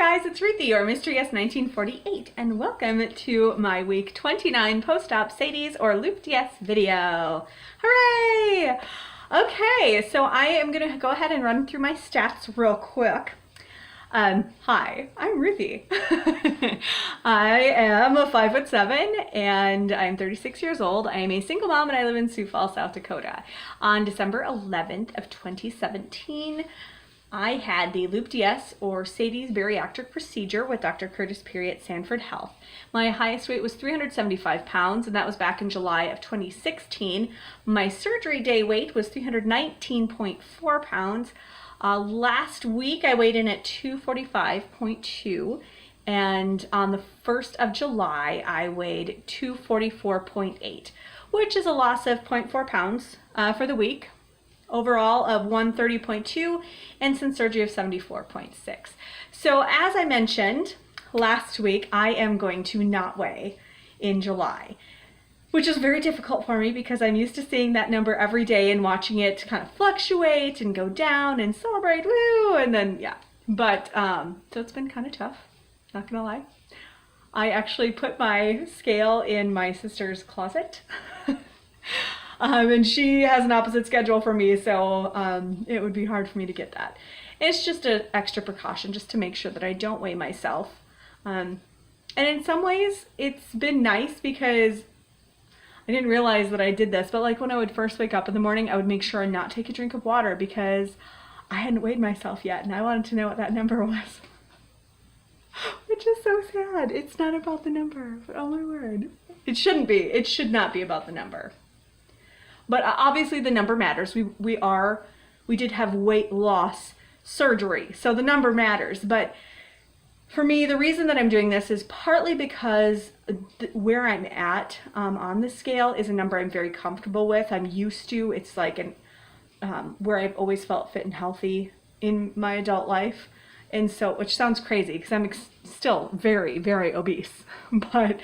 Hi guys, it's Ruthie, or Mystery S 1948, and welcome to my week 29 post-op SADI-S or Loop-DS video. Hooray! Okay, so I am going to go ahead and run through my stats real quick. Hi, I'm Ruthie. I am 5'7" and I'm 36 years old. I am a single mom and I live in Sioux Falls, South Dakota. On December 11th of 2017, I had the Loop-DS or SADI-S bariatric procedure with Dr. Curtis Peary at Sanford Health. My highest weight was 375 pounds, and that was back in July of 2016. My surgery day weight was 319.4 pounds. Last week I weighed in at 245.2, and on the 1st of July I weighed 244.8, which is a loss of 0.4 pounds for the week. Overall of 130.2 and since surgery of 74.6. So as I mentioned last week, I am going to not weigh in July, which is very difficult for me because I'm used to seeing that number every day and watching it kind of fluctuate and go down and celebrate, woo, and then yeah. But so it's been kind of tough, not gonna lie. I actually put my scale in my sister's closet. And she has an opposite schedule for me, so it would be hard for me to get that. It's just an extra precaution just to make sure that I don't weigh myself. And in some ways, it's been nice because I didn't realize that I did this, but like when I would first wake up in the morning, I would make sure and not take a drink of water because I hadn't weighed myself yet, and I wanted to know what that number was. Which is so sad. It's not about the number, but oh my word. It shouldn't be. It should not be about the number. But obviously the number matters. We did have weight loss surgery, so the number matters. But for me, the reason that I'm doing this is partly because where I'm at on the scale is a number I'm very comfortable with. I'm used to. It's like where I've always felt fit and healthy in my adult life. And so, which sounds crazy because I'm still very, very obese. But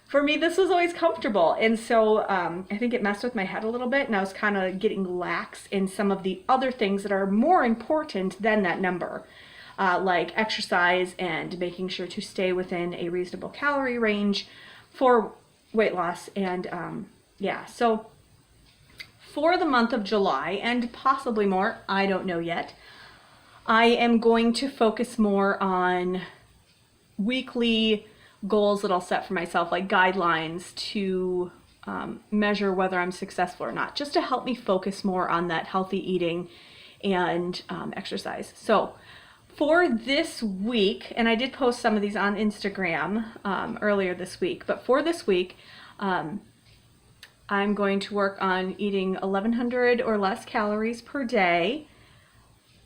for me, this was always comfortable, and so I think it messed with my head a little bit, and I was kind of getting lax in some of the other things that are more important than that number, like exercise and making sure to stay within a reasonable calorie range for weight loss. And yeah, so for the month of July, and possibly more, I don't know yet, I am going to focus more on weekly goals that I'll set for myself, like guidelines to measure whether I'm successful or not, just to help me focus more on that healthy eating and exercise. So for this week, and I did post some of these on Instagram earlier this week, but for this week, I'm going to work on eating 1,100 or less calories per day,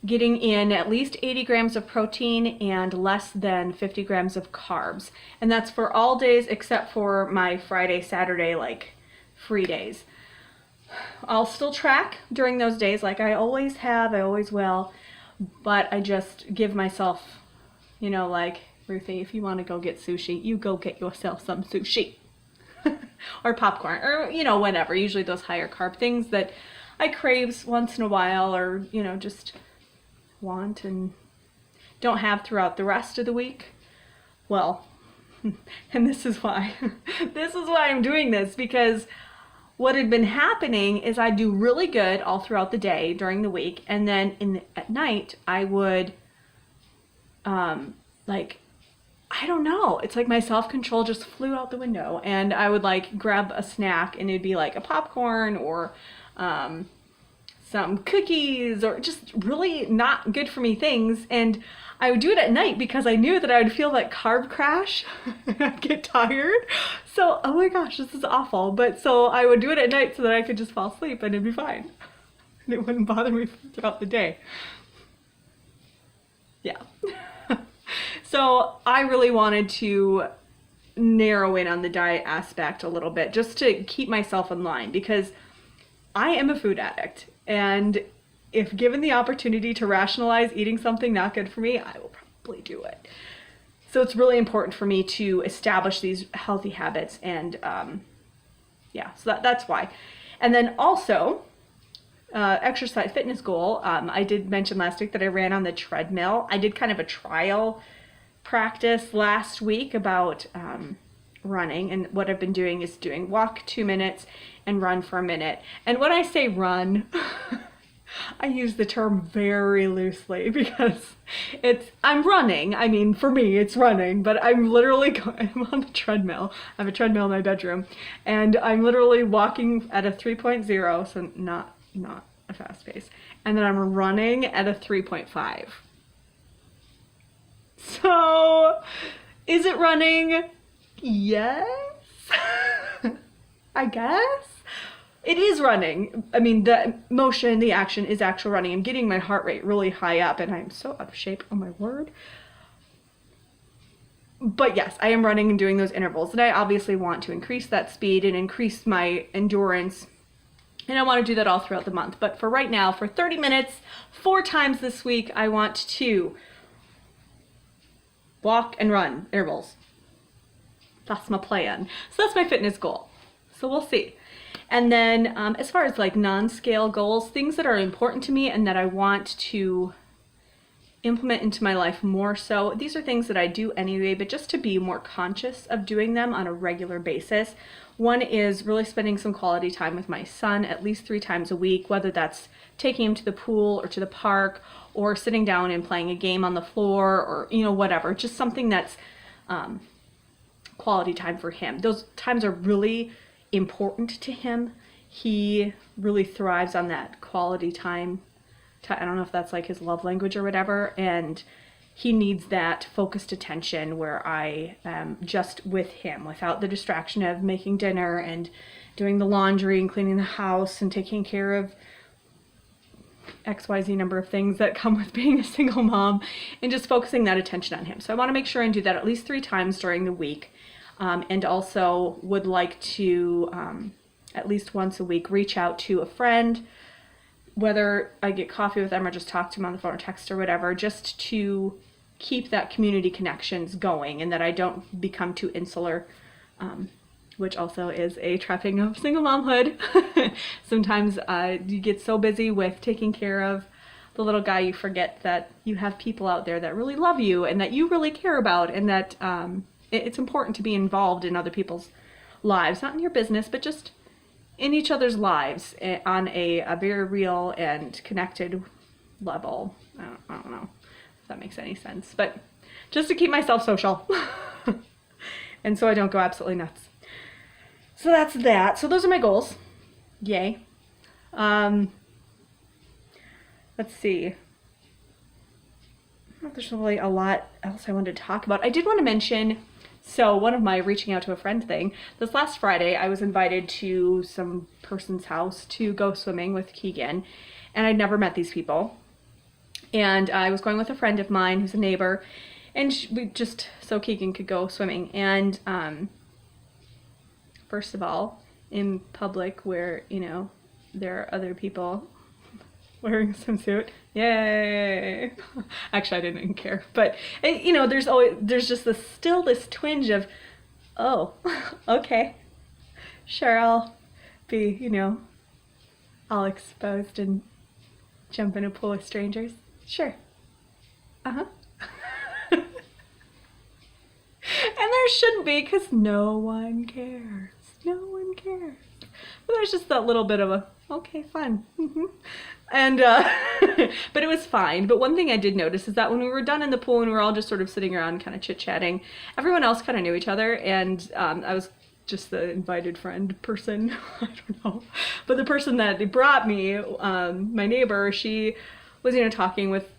getting in at least 80 grams of protein and less than 50 grams of carbs. And that's for all days except for my Friday, Saturday, like free days. I'll still track during those days like I always have, I always will, but I just give myself, you know, like, Ruthie, if you want to go get sushi, you go get yourself some sushi. Or popcorn, or, you know, whatever. Usually those higher carb things that I crave once in a while, or, you know, just want and don't have throughout the rest of the week. Well, and this is why I'm doing this, because what had been happening is I do really good all throughout the day during the week, and then at night I would like, I don't know, it's like my self-control just flew out the window, and I would like grab a snack and it'd be like a popcorn or some cookies, or just really not good for me things, and I would do it at night because I knew that I would feel that carb crash and I'd get tired. So, oh my gosh, this is awful. But so I would do it at night so that I could just fall asleep and it'd be fine. And it wouldn't bother me throughout the day. Yeah. So I really wanted to narrow in on the diet aspect a little bit just to keep myself in line, because I am a food addict. And if given the opportunity to rationalize eating something not good for me, I will probably do it. So it's really important for me to establish these healthy habits, and yeah, so that's why. And then also, exercise fitness goal, I did mention last week that I ran on the treadmill. I did kind of a trial practice last week about running, and what I've been doing is doing walk 2 minutes and run for a minute. And when I say run, I use the term very loosely because I'm running. I mean, for me, it's running, but I'm literally I'm on the treadmill. I have a treadmill in my bedroom, and I'm literally walking at a 3.0, so not a fast pace. And then I'm running at a 3.5. So, is it running? Yes. I guess. It is running. I mean, the motion, the action is actual running. I'm getting my heart rate really high up, and I'm so out of shape. Oh my word. But yes, I am running and doing those intervals, and I obviously want to increase that speed and increase my endurance. And I want to do that all throughout the month. But for right now, for 30 minutes, 4 times this week, I want to walk and run intervals. That's my plan. So that's my fitness goal. So we'll see. And then as far as like non-scale goals, things that are important to me and that I want to implement into my life more so, these are things that I do anyway, but just to be more conscious of doing them on a regular basis. One is really spending some quality time with my son at least 3 times a week, whether that's taking him to the pool or to the park or sitting down and playing a game on the floor or, whatever, just something that's quality time for him. Those times are really important to him. He really thrives on that quality time. I don't know if that's like his love language or whatever, and he needs that focused attention where I am just with him without the distraction of making dinner and doing the laundry and cleaning the house and taking care of XYZ number of things that come with being a single mom, and just focusing that attention on him. So I want to make sure and do that at least 3 times during the week. And also would like to at least once a week reach out to a friend, whether I get coffee with them or just talk to them on the phone or text or whatever, just to keep that community connections going and that I don't become too insular, which also is a trapping of single momhood. Sometimes you get so busy with taking care of the little guy, you forget that you have people out there that really love you and that you really care about, and that it's important to be involved in other people's lives, not in your business, but just in each other's lives on a very real and connected level. I don't know if that makes any sense, but just to keep myself social and so I don't go absolutely nuts. So that's that. So those are my goals. Yay. Let's see. I don't know if there's really a lot else I wanted to talk about. I did want to mention, so one of my reaching out to a friend thing, this last Friday I was invited to some person's house to go swimming with Keegan, and I'd never met these people. And I was going with a friend of mine who's a neighbor, and we just, so Keegan could go swimming. And first of all, in public where, there are other people wearing a swimsuit. Yay! Actually, I didn't even care. But, there's just this twinge of, oh, okay. Sure, I'll be, all exposed and jump in a pool of strangers. Sure. Uh-huh. And there shouldn't be, because no one cares. No one cares. But there's just that little bit of a, okay, fun. Mm-hmm. And, but it was fine. But one thing I did notice is that when we were done in the pool and we were all just sort of sitting around kind of chit-chatting, everyone else kind of knew each other, and I was just the invited friend person. I don't know. But the person that brought me, my neighbor, she was, talking with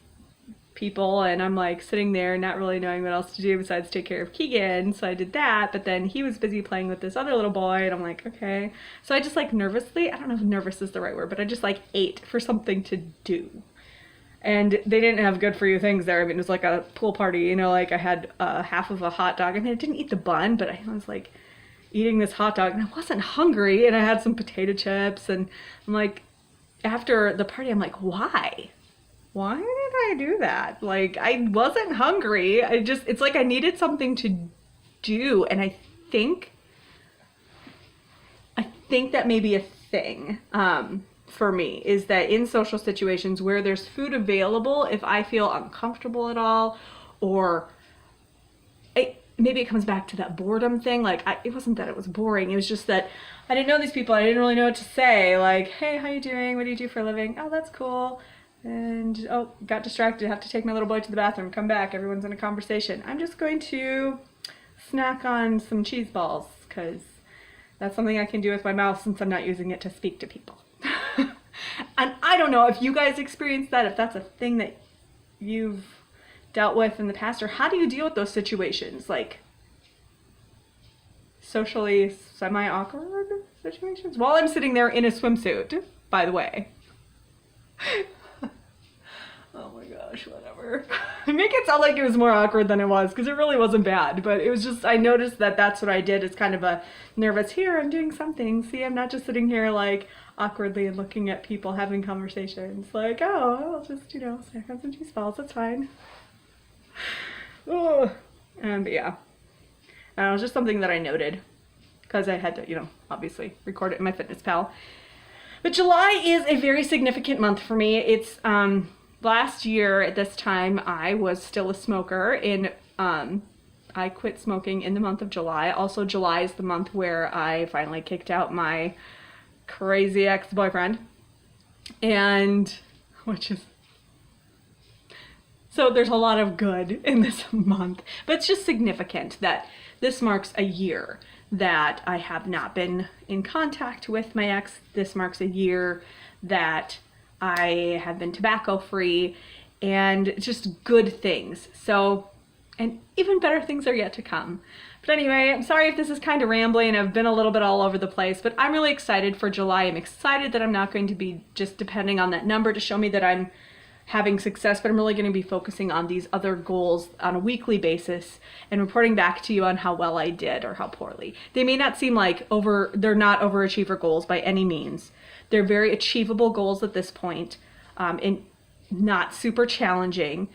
people, and I'm like sitting there not really knowing what else to do besides take care of Keegan. So I did that, but then he was busy playing with this other little boy, and I'm like, okay. So I just like nervously, I don't know if nervous is the right word, but I just like ate for something to do. And they didn't have good for you things there. I mean, it was like a pool party, like I had half of a hot dog. I mean, I didn't eat the bun, but I was like eating this hot dog, and I wasn't hungry, and I had some potato chips, and I'm like, after the party, I'm like, why? Why did I do that? Like, I wasn't hungry. It's like I needed something to do. And I think that may be a thing for me, is that in social situations where there's food available, if I feel uncomfortable at all, or maybe it comes back to that boredom thing. Like, it wasn't that it was boring. It was just that I didn't know these people. I didn't really know what to say. Like, hey, how you doing? What do you do for a living? Oh, that's cool. And, oh, got distracted. Have to take my little boy to the bathroom. Come back. Everyone's in a conversation. I'm just going to snack on some cheese balls because that's something I can do with my mouth since I'm not using it to speak to people. And I don't know if you guys experience that, if that's a thing that you've dealt with in the past, or how do you deal with those situations, like socially semi-awkward situations while I'm sitting there in a swimsuit, by the way. Oh my gosh, whatever. I make it sound like it was more awkward than it was, because it really wasn't bad, but it was just, I noticed that that's what I did. It's kind of a nervous, here, I'm doing something. See, I'm not just sitting here like awkwardly and looking at people having conversations. Like, oh, I'll just, snack on some cheese balls, that's fine. Oh, but yeah. And it was just something that I noted, because I had to, obviously record it in MyFitnessPal. But July is a very significant month for me. It's, last year at this time, I was still a smoker. I quit smoking in the month of July. Also, July is the month where I finally kicked out my crazy ex-boyfriend. So there's a lot of good in this month. But it's just significant that this marks a year that I have not been in contact with my ex. This marks a year that I have been tobacco free, and just good things. So, and even better things are yet to come. But anyway, I'm sorry if this is kind of rambling. I've been a little bit all over the place, but I'm really excited for July. I'm excited that I'm not going to be just depending on that number to show me that I'm having success, but I'm really going to be focusing on these other goals on a weekly basis and reporting back to you on how well I did or how poorly. They may not seem like they're not overachiever goals by any means. They're very achievable goals at this point, and not super challenging,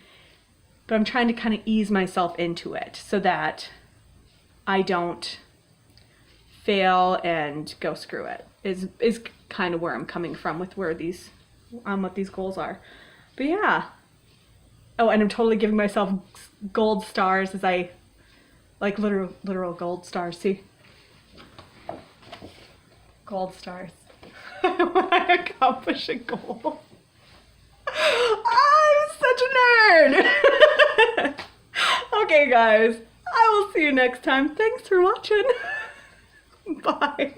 but I'm trying to kind of ease myself into it so that I don't fail and go screw it, is kind of where I'm coming from with what these goals are. But yeah. Oh, and I'm totally giving myself gold stars as I, like literal gold stars, see? Gold stars. When I accomplish a goal. I'm such a nerd! Okay, guys. I will see you next time. Thanks for watching. Bye.